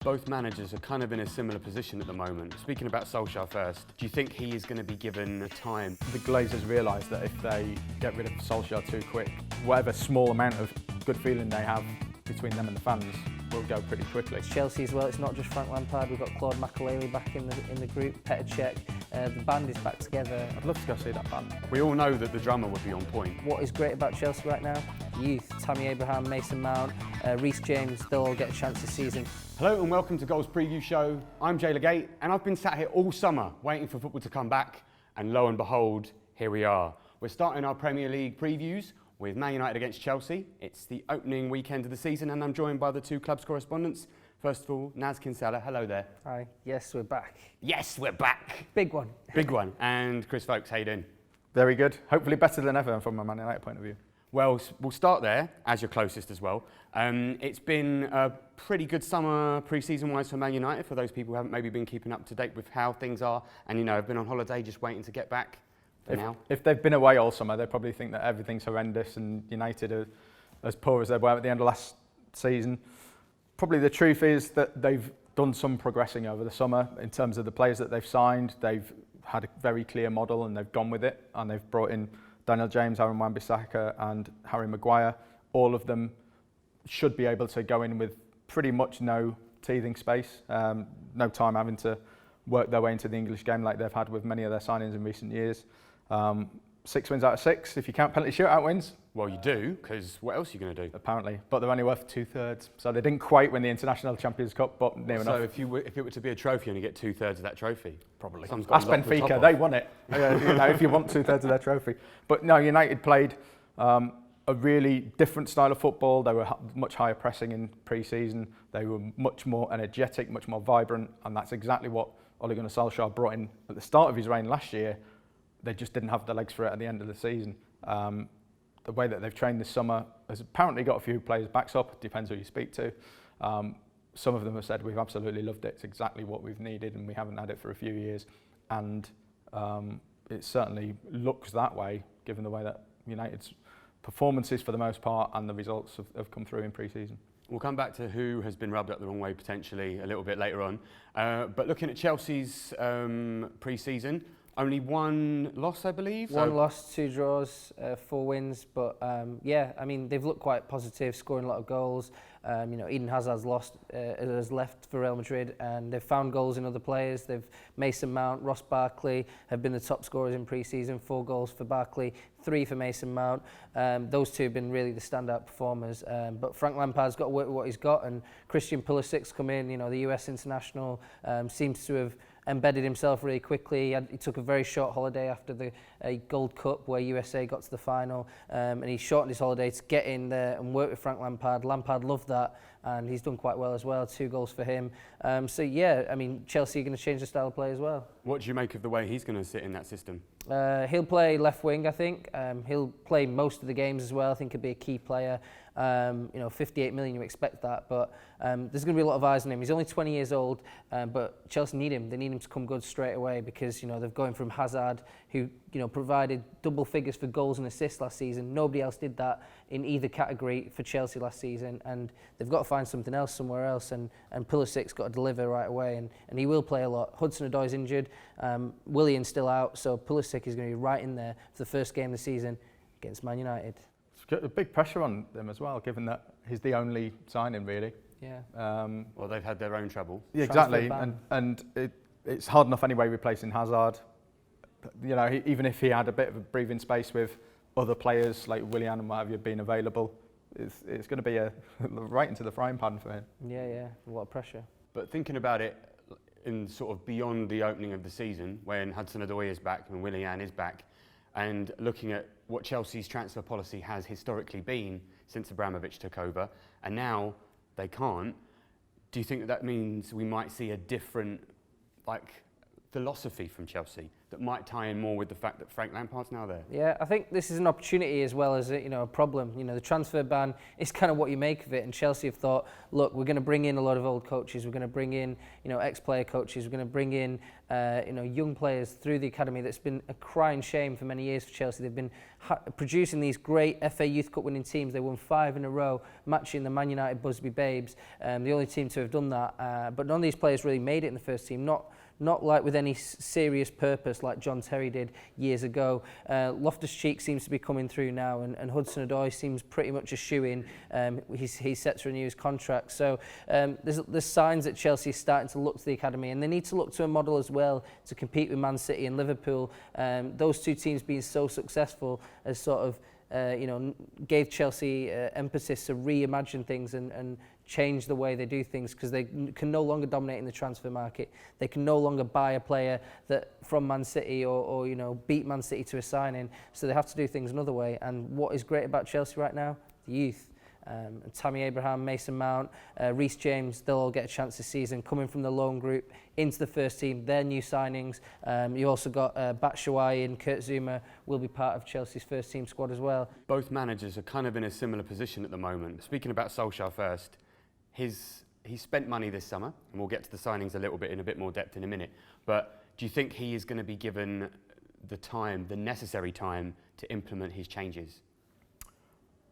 Both managers are kind of in a similar position at the moment. Speaking about Solskjær first, do you think he is going to be given time? The Glazers realise that if they get rid of Solskjær too quick, whatever small amount of good feeling they have between them and the fans will go pretty quickly. It's Chelsea as well. It's not just Frank Lampard. We've got Claude Makélélé back in the group. Petr Cech. The band is back together. I'd love to go see that band. We all know that the drummer would be on point. What is great about Chelsea right now? Youth. Tammy Abraham, Mason Mount, Reece James. They'll all get a chance this season. Hello and welcome to Goals Preview Show. I'm Jay Legate and I've been sat here all summer waiting for football to come back, and lo and behold, here we are. We're starting our Premier League previews with Man United against Chelsea. It's the opening weekend of the season and I'm joined by the two club's correspondents. First of all, Kinsella, hello there. Hi. Yes, we're back. Yes, we're back. Big one. Big one. And Kris Voakes, how you doing? Very good. Hopefully better than ever from a Man United point of view. Well, we'll start there, as you're closest as well. It's been a pretty good summer pre-season-wise for Man United, for those people who haven't maybe been keeping up to date with how things are and, have been on holiday just waiting to get back for now. If they've been away all summer, they probably think that everything's horrendous and United are as poor as they were at the end of last season. Probably the truth is that they've done some progressing over the summer in terms of the players that they've signed. They've had a very clear model and they've gone with it, and they've brought in Daniel James, Wan-Bissaka and Harry Maguire. All of them should be able to go in with pretty much no teething space, no time having to work their way into the English game like they've had with many of their signings in recent years. 6 wins out of 6, if you count penalty shootout wins. Well, you do, because what else are you going to do? Apparently, but they're only worth 2/3. So they didn't quite win the International Champions Cup, but near enough. So if it were to be a trophy, you only get 2/3 of that trophy? Probably. That's Benfica, they won it. If you want 2/3 of their trophy. But no, United played a really different style of football. They were much higher pressing in pre-season. They were much more energetic, much more vibrant, and that's exactly what Ole Gunnar Solskjær brought in at the start of his reign last year. They just didn't have the legs for it at the end of the season. The way that they've trained this summer has apparently got a few players backs up, depends who you speak to. Some of them have said we've absolutely loved it, it's exactly what we've needed and we haven't had it for a few years. And it certainly looks that way, given the way that United's performances for the most part and the results have come through in pre-season. We'll come back to who has been rubbed up the wrong way potentially a little bit later on. But looking at Chelsea's pre-season, only one loss, I believe. One loss, 2 draws, 4 wins. But yeah, I mean, they've looked quite positive, scoring a lot of goals. Eden Hazard's has left for Real Madrid, and they've found goals in other players. Mason Mount, Ross Barkley have been the top scorers in pre-season. 4 goals for Barkley, 3 for Mason Mount. Those two have been really the standout performers. But Frank Lampard's got to work with what he's got, and Christian Pulisic's come in. The US international seems to have embedded himself really quickly. He took a very short holiday after the Gold Cup where USA got to the final, and he shortened his holiday to get in there and work with Frank Lampard. Lampard loved that, and he's done quite well as well. 2 goals for him. So yeah, I mean, Chelsea are going to change the style of play as well. What do you make of the way he's going to sit in that system? He'll play left wing, I think. He'll play most of the games as well. I think he'll be a key player. 58 million, you expect that, but there's going to be a lot of eyes on him. He's only 20 years old, but Chelsea need him. They need him to come good straight away because, they're going from Hazard, who, provided double figures for goals and assists last season. Nobody else did that in either category for Chelsea last season, and they've got to find something else somewhere else, and Pulisic's got to deliver right away, and he will play a lot. Hudson-Odoi's injured, Willian's still out, so Pulisic is going to be right in there for the first game of the season against Man United. It's got a big pressure on them as well, given that he's the only signing, really. Yeah. Well, they've had their own trouble. Yeah, exactly, and it's hard enough anyway replacing Hazard. Even if he had a bit of a breathing space with other players like Willian and what have you being available, it's going to be right into the frying pan for him. Yeah, a lot of pressure. But thinking about it in sort of beyond the opening of the season, when Hudson-Odoi is back and Willian is back, and looking at what Chelsea's transfer policy has historically been since Abramovich took over, and now they can't, do you think that means we might see a different philosophy from Chelsea? that might tie in more with the fact that Frank Lampard's now there? Yeah, I think this is an opportunity as well as a problem. The transfer ban is kind of what you make of it, and Chelsea have thought, look, we're going to bring in a lot of old coaches, we're going to bring in ex-player coaches, we're going to bring in young players through the academy. That's been a crying shame for many years for Chelsea. They've been producing these great FA Youth Cup winning teams. They won 5 in a row, matching the Man United Busby Babes, the only team to have done that. But none of these players really made it in the first team. Not like with any serious purpose like John Terry did years ago. Loftus-Cheek seems to be coming through now, and Hudson-Odoi seems pretty much a shoo-in. He's set to renew his contract. So there's signs that Chelsea is starting to look to the academy, and they need to look to a model as well to compete with Man City and Liverpool. Those two teams being so successful as sort of gave Chelsea emphasis to reimagine things and change the way they do things, because they can no longer dominate in the transfer market. They can no longer buy a player that from Man City or beat Man City to a signing. So they have to do things another way. And what is great about Chelsea right now? The youth. Tammy Abraham, Mason Mount, Reece James, they'll all get a chance this season coming from the loan group into the first team. They're new signings. You also got Batshuayi and Kurt Zouma will be part of Chelsea's first team squad as well. Both managers are kind of in a similar position at the moment. Speaking about Solskjær first, he spent money this summer, and we'll get to the signings a little bit in a bit more depth in a minute. But do you think he is going to be given the necessary time to implement his changes?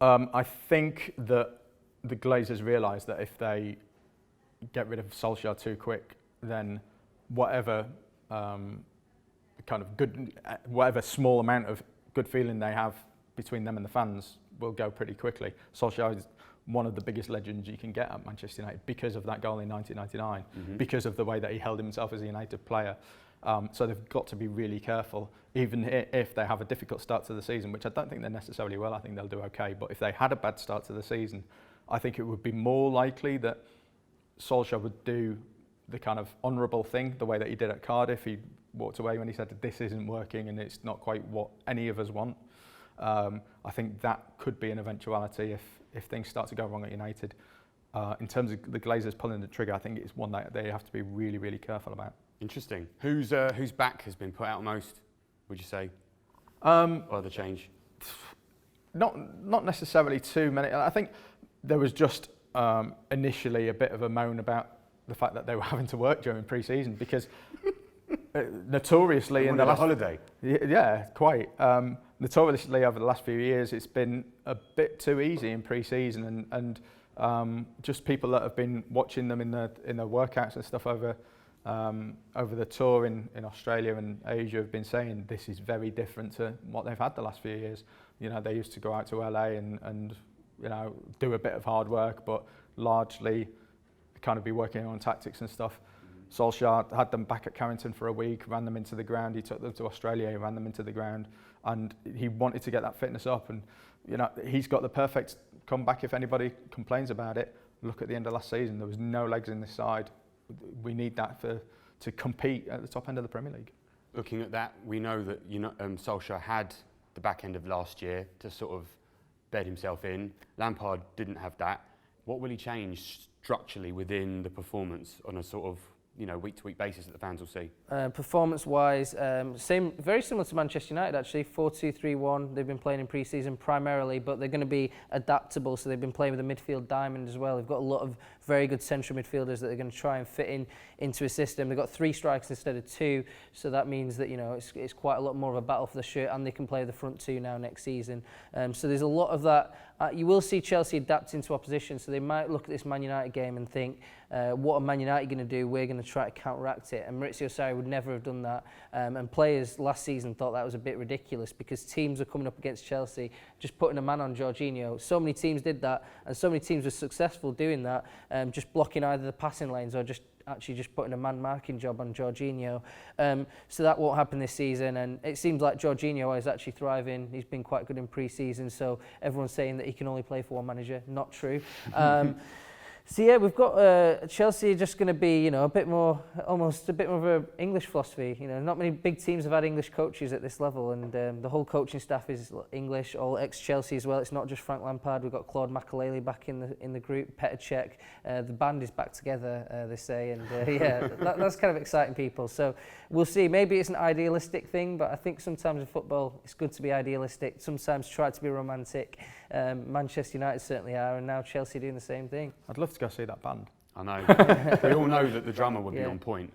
I think that the Glazers realise that if they get rid of Solskjær too quick, then whatever whatever small amount of good feeling they have between them and the fans will go pretty quickly. Solskjær is one of the biggest legends you can get at Manchester United because of that goal in 1999, because of the way that he held himself as a United player. So they've got to be really careful, even if they have a difficult start to the season, which I don't think they necessarily will. I think they'll do okay. But if they had a bad start to the season, I think it would be more likely that Solskjær would do the kind of honourable thing, the way that he did at Cardiff. He walked away when he said that this isn't working and it's not quite what any of us want. I think that could be an eventuality if things start to go wrong at United. In terms of the Glazers pulling the trigger, I think it's one that they have to be really, really careful about. Interesting. Whose back has been put out most, would you say, by the change? Not necessarily too many. I think there was just initially a bit of a moan about the fact that they were having to work during pre-season because notoriously in the last holiday. Yeah, quite. Notoriously over the last few years, it's been a bit too easy in pre-season, and just people that have been watching them in the workouts and stuff over the tour in Australia and Asia have been saying this is very different to what they've had the last few years. They used to go out to LA and do a bit of hard work, but largely kind of be working on tactics and stuff. Solskjær had them back at Carrington for a week, ran them into the ground. He took them to Australia, he ran them into the ground, and he wanted to get that fitness up. And he's got the perfect comeback. If anybody complains about it, look at the end of last season. There was no legs in this side. We need that to compete at the top end of the Premier League. Looking at that, we know that Solskjær had the back end of last year to sort of bed himself in. Lampard didn't have that. What will he change structurally within the performance on a sort of week-to-week basis that the fans will see? Performance-wise, very similar to Manchester United actually. 4-2-3-1. They've been playing in pre-season primarily, but they're going to be adaptable. So they've been playing with a midfield diamond as well. They've got a lot of very good central midfielders that they're going to try and fit into a system. They've got 3 strikers instead of 2, so that means that it's quite a lot more of a battle for the shirt, and they can play the front 2 now next season. So there's a lot of that. You will see Chelsea adapting to opposition, so they might look at this Man United game and think, what are Man United going to do? We're going to try to counteract it. And Maurizio Sarri would never have done that. And players last season thought that was a bit ridiculous because teams are coming up against Chelsea, just putting a man on Jorginho. So many teams did that, and so many teams were successful doing that, just blocking either the passing lanes or just putting a man marking job on Jorginho. So that won't happen this season, and it seems like Jorginho is actually thriving. He's been quite good in pre-season, so everyone's saying that he can only play for one manager. Not true. So yeah, we've got Chelsea just going to be, a bit more, almost a bit more of an English philosophy. Not many big teams have had English coaches at this level, and the whole coaching staff is English, all ex-Chelsea as well. It's not just Frank Lampard. We've got Claude Makelele back in the group, Petr Cech. The band is back together, they say, and that's kind of exciting people. So we'll see. Maybe it's an idealistic thing, but I think sometimes in football it's good to be idealistic. Sometimes try to be romantic. Manchester United certainly are, and now Chelsea doing the same thing. I'd love to go see that band. I know. We all know that the drummer would be on point.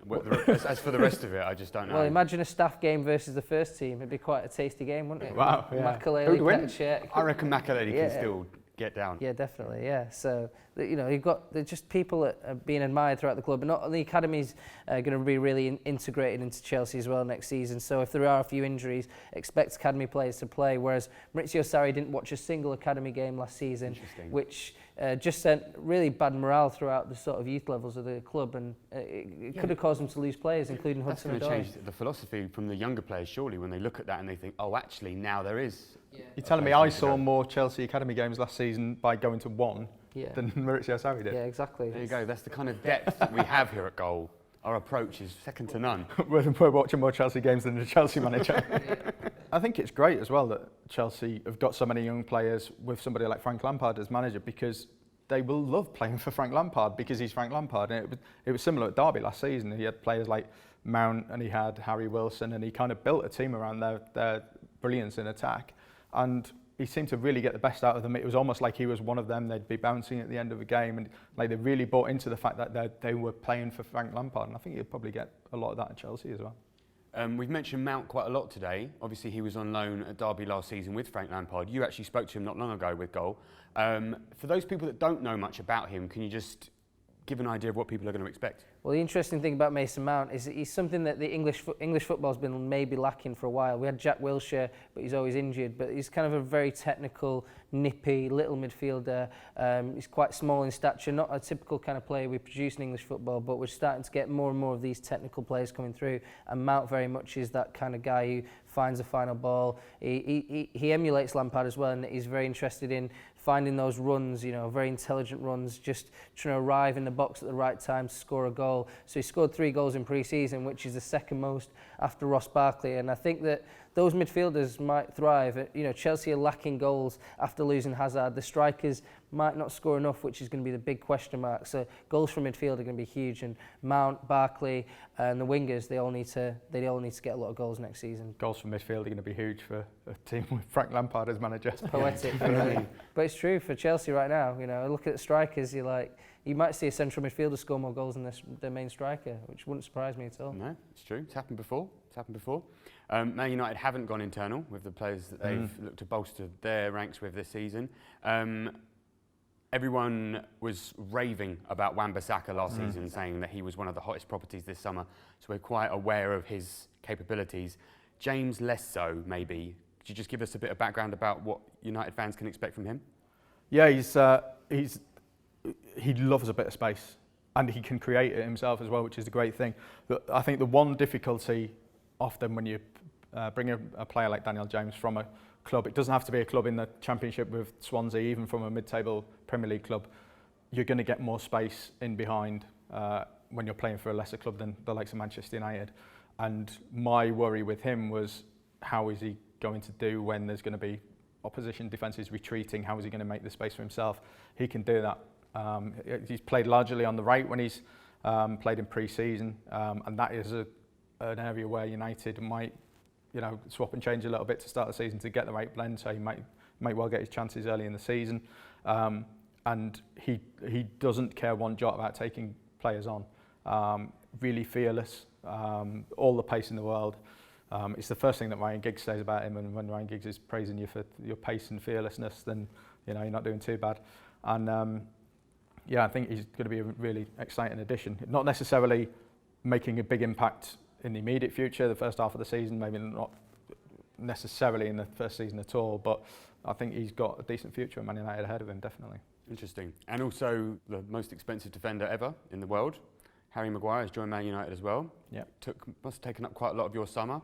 As for the rest of it, I just don't know. Well, imagine a staff game versus the first team. It'd be quite a tasty game, wouldn't it? Wow, yeah. Makelele, Petr Cech. I reckon Makelele can still get down. Yeah, definitely, yeah. So, you've got just people that are being admired throughout the club, and not the academy's going to be really integrated into Chelsea as well next season. So if there are a few injuries, expect academy players to play, whereas Maurizio Sarri didn't watch a single academy game last season, which just sent really bad morale throughout the sort of youth levels of the club, and it could have caused them to lose players, including Hudson Odoi. That's going to change the philosophy from the younger players, surely, when they look at that and they think, oh, actually, now there is... You're telling me I saw more Chelsea academy games last season by going to one than Maurizio Sarri did? Yeah, exactly. There you go. That's the kind of depth that we have here at Goal. Our approach is second to none. We're watching more Chelsea games than the Chelsea manager. I think it's great as well that Chelsea have got so many young players with somebody like Frank Lampard as manager, because they will love playing for Frank Lampard because he's Frank Lampard. And it was similar at Derby last season. He had players like Mount and he had Harry Wilson, and he kind of built a team around their brilliance in attack. And he seemed to really get the best out of them. It was almost like he was one of them. They'd be bouncing at the end of a game, and like they really bought into the fact that they were playing for Frank Lampard. And I think he'll probably get a lot of that at Chelsea as well. We've mentioned Mount quite a lot today. Obviously, he was on loan at Derby last season with Frank Lampard. You actually spoke to him not long ago with Goal. For those people that don't know much about him, can you just give an idea of what people are going to expect? Well, the interesting thing about Mason Mount is that he's something that the English football's been maybe lacking for a while. We had Jack Wilshere, but he's always injured. But he's kind of a very technical, nippy, little midfielder. He's quite small in stature, not a typical kind of player we produce in English football, but we're starting to get more and more of these technical players coming through. And Mount very much is that kind of guy who finds a final ball. He emulates Lampard as well, and he's very interested in finding those runs, very intelligent runs, just trying to arrive in the box at the right time to score a goal. So he scored 3 goals in pre-season, which is the second most after Ross Barkley. And I think that those midfielders might thrive. Chelsea are lacking goals after losing Hazard. The strikers might not score enough, which is going to be the big question mark. So goals from midfield are going to be huge. And Mount, Barkley, and the wingers, they all need to get a lot of goals next season. Goals from midfield are going to be huge for a team with Frank Lampard as manager. It's poetic, really. But it's true for Chelsea right now. Look at the strikers. You might see a central midfielder score more goals than their main striker, which wouldn't surprise me at all. No, it's true. It's happened before. Man United haven't gone internal with the players that they've looked to bolster their ranks with this season. Everyone was raving about Wan-Bissaka last season, saying that he was one of the hottest properties this summer. So we're quite aware of his capabilities. James less so, maybe. Could you just give us a bit of background about what United fans can expect from him? Yeah, he loves a bit of space, and he can create it himself as well, which is a great thing. But I think the one difficulty often when you bring a player like Daniel James from a club, it doesn't have to be a club in the Championship with Swansea, even from a mid-table Premier League club, you're going to get more space in behind when you're playing for a lesser club than the likes of Manchester United. And my worry with him was, how is he going to do when there's going to be opposition defences retreating? How is he going to make the space for himself? He can do that. He's played largely on the right when he's played in pre-season, and that is an area where United might, swap and change a little bit to start the season to get the right blend. So he might well get his chances early in the season, and he doesn't care one jot about taking players on. Really fearless, all the pace in the world. It's the first thing that Ryan Giggs says about him, and when Ryan Giggs is praising you for your pace and fearlessness, then you're not doing too bad. And I think he's going to be a really exciting addition. Not necessarily making a big impact in the immediate future, the first half of the season, maybe not necessarily in the first season at all, but I think he's got a decent future at Man United ahead of him, definitely. Interesting. And also the most expensive defender ever in the world, Harry Maguire, has joined Man United as well. Yeah. Must have taken up quite a lot of your summer.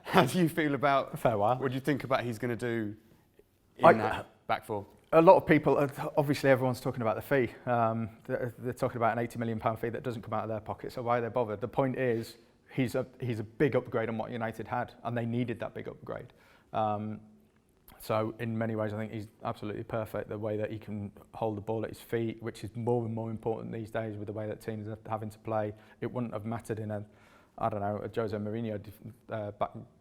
How do you feel about... A fair while. What do you think about he's going to do in that back four? a lot of people, obviously everyone's talking about the fee. They're talking about an £80 million fee that doesn't come out of their pocket, so why are they bothered? The point is, he's a big upgrade on what United had, and they needed that big upgrade. So in many ways, I think he's absolutely perfect. The way that he can hold the ball at his feet, which is more and more important these days with the way that teams are having to play. It wouldn't have mattered in a Jose Mourinho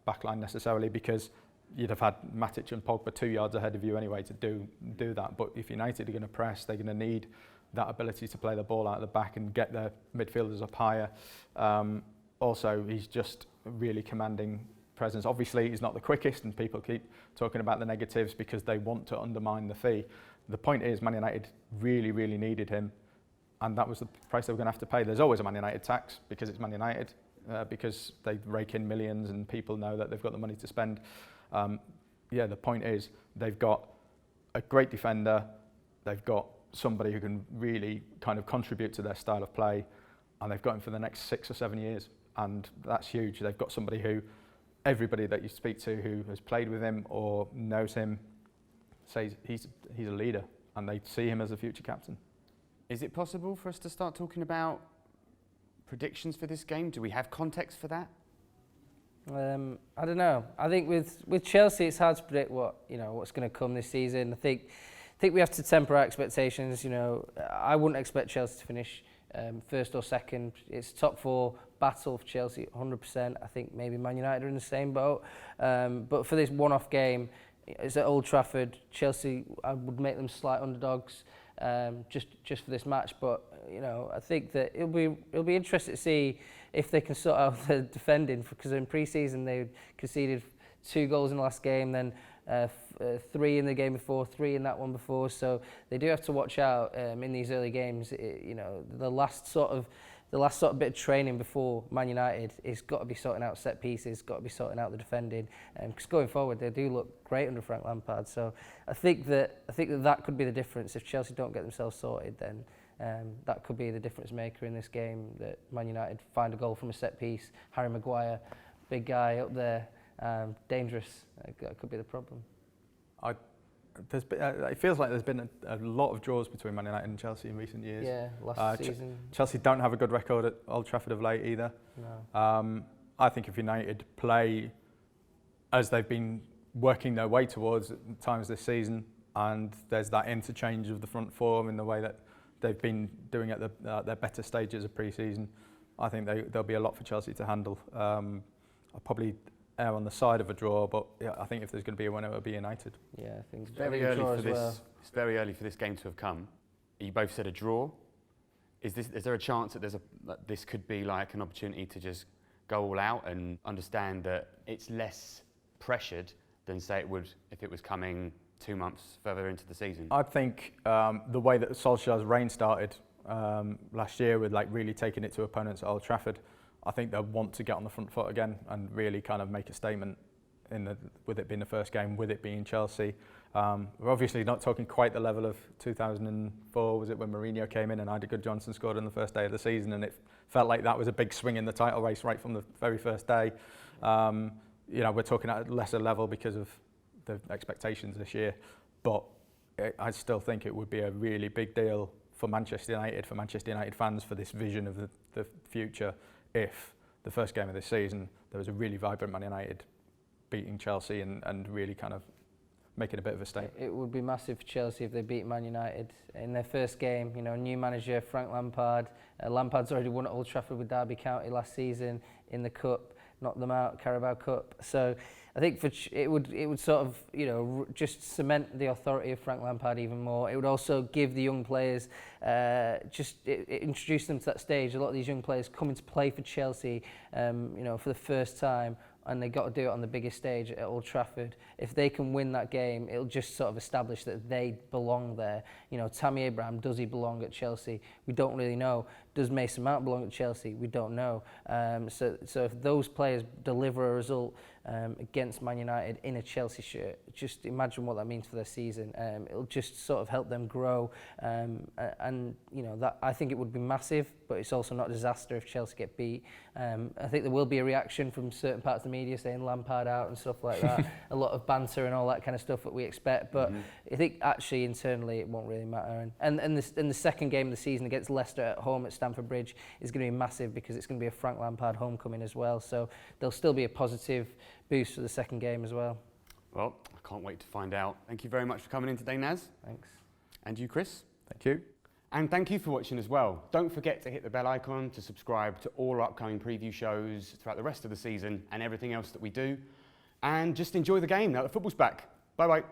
backline necessarily, because you'd have had Matic and Pogba 2 yards ahead of you anyway to do that. But if United are going to press, they're going to need that ability to play the ball out of the back and get their midfielders up higher. Also, he's just really commanding presence. Obviously, he's not the quickest, and people keep talking about the negatives because they want to undermine the fee. The point is, Man United really, really needed him, and that was the price they were going to have to pay. There's always a Man United tax because it's Man United, because they rake in millions and people know that they've got the money to spend. The point is, they've got a great defender, they've got somebody who can really kind of contribute to their style of play, and they've got him for the next 6 or 7 years, and that's huge. They've got somebody who everybody that you speak to who has played with him or knows him says he's a leader, and they see him as a future captain. Is it possible for us to start talking about predictions for this game? Do we have context for that? I don't know. I think with Chelsea, it's hard to predict what's going to come this season. I think we have to temper our expectations. I wouldn't expect Chelsea to finish first or second. It's top 4 battle for Chelsea, 100%. I think maybe Man United are in the same boat. But for this one-off game, it's at Old Trafford. Chelsea, I would make them slight underdogs just for this match. But I think that it'll be interesting to see if they can sort out the defending, because in pre-season they conceded 2 goals in the last game, then 3 in the game before, 3 in that one before. So they do have to watch out in these early games. The last sort of bit of training before Man United is got to be sorting out set pieces, got to be sorting out the defending. Because going forward, they do look great under Frank Lampard. So I think that could be the difference. If Chelsea don't get themselves sorted, then that could be the difference maker in this game. That Man United find a goal from a set piece. Harry Maguire, big guy up there. Dangerous. That could be the problem. It feels like there's been a lot of draws between Man United and Chelsea in recent years. Yeah, last season. Chelsea don't have a good record at Old Trafford of late either. No. I think if United play as they've been working their way towards at times this season, and there's that interchange of the front four in the way that they've been doing at their better stages of pre-season, I think there'll be a lot for Chelsea to handle. I'll probably err on the side of a draw, but yeah, I think if there's going to be a winner, it'll be United. Yeah, I think it's very early for this. It's very early for this game to have come. You both said a draw. Is there a chance that this could be like an opportunity to just go all out and understand that it's less pressured than, say, it would if it was coming 2 months further into the season? I think the way that Solskjær's reign started last year, with like really taking it to opponents at Old Trafford, I think they'll want to get on the front foot again and really kind of make a statement with it being the first game, with it being Chelsea. We're obviously not talking quite the level of 2004, was it, when Mourinho came in and Ida Johnson scored on the first day of the season, and it felt like that was a big swing in the title race right from the very first day. We're talking at a lesser level because of the expectations this year, but I still think it would be a really big deal for Manchester United fans, for this vision of the future, if the first game of this season there was a really vibrant Man United beating Chelsea and really kind of making a bit of a statement. It would be massive for Chelsea if they beat Man United in their first game. New manager Frank Lampard. Lampard's already won at Old Trafford with Derby County last season in the Cup, knocked them out, Carabao Cup. So I think it would sort of just cement the authority of Frank Lampard even more. It would also give the young players introduce them to that stage. A lot of these young players coming to play for Chelsea, for the first time, and they got to do it on the biggest stage at Old Trafford. If they can win that game, it'll just sort of establish that they belong there. Tammy Abraham, does he belong at Chelsea? We don't really know. Does Mason Mount belong at Chelsea? We don't know. So if those players deliver a result against Man United in a Chelsea shirt, just imagine what that means for their season. It'll just sort of help them grow, and that I think it would be massive, but it's also not a disaster if Chelsea get beat. I think there will be a reaction from certain parts of the media saying Lampard out and stuff like that. A lot of banter and all that kind of stuff that we expect, but I think actually internally it won't really matter. And the second game of the season against Leicester at home at Stamford Bridge is going to be massive because it's going to be a Frank Lampard homecoming as well. So there'll still be a positive boost for the second game as well. Well, I can't wait to find out. Thank you very much for coming in today, Naz. Thanks. And you, Kris. Thank you. And thank you for watching as well. Don't forget to hit the bell icon to subscribe to all our upcoming preview shows throughout the rest of the season and everything else that we do. And just enjoy the game now that football's back. Bye-bye.